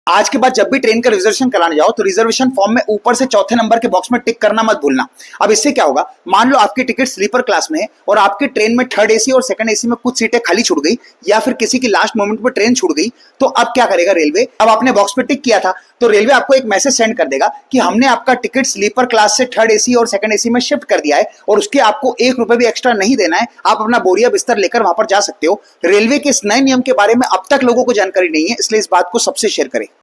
आज के बाद जब भी ट्रेन का रिजर्वेशन कराने जाओ तो रिजर्वेशन फॉर्म में ऊपर से चौथे नंबर के बॉक्स में टिक करना मत भूलना। अब इससे क्या होगा, मान लो आपकी टिकट स्लीपर क्लास में है और आपके ट्रेन में थर्ड एसी और सेकंड एसी में कुछ सीटें खाली छूट गई या फिर किसी की लास्ट मोमेंट पर ट्रेन छूट गई, तो अब क्या करेगा रेलवे? अब आपने बॉक्स पे टिक किया था तो रेलवे आपको एक मैसेज सेंड कर देगा कि हमने आपका टिकट स्लीपर क्लास से थर्ड एसी और सेकंड एसी में शिफ्ट कर दिया है और उसके आपको ₹1 भी एक्स्ट्रा नहीं देना है। आप अपना बोरिया बिस्तर लेकर वहां पर जा सकते हो। रेलवे के इस नए नियम के बारे में अब तक लोगों को जानकारी नहीं है, इसलिए इस बात को सबसे शेयर करें।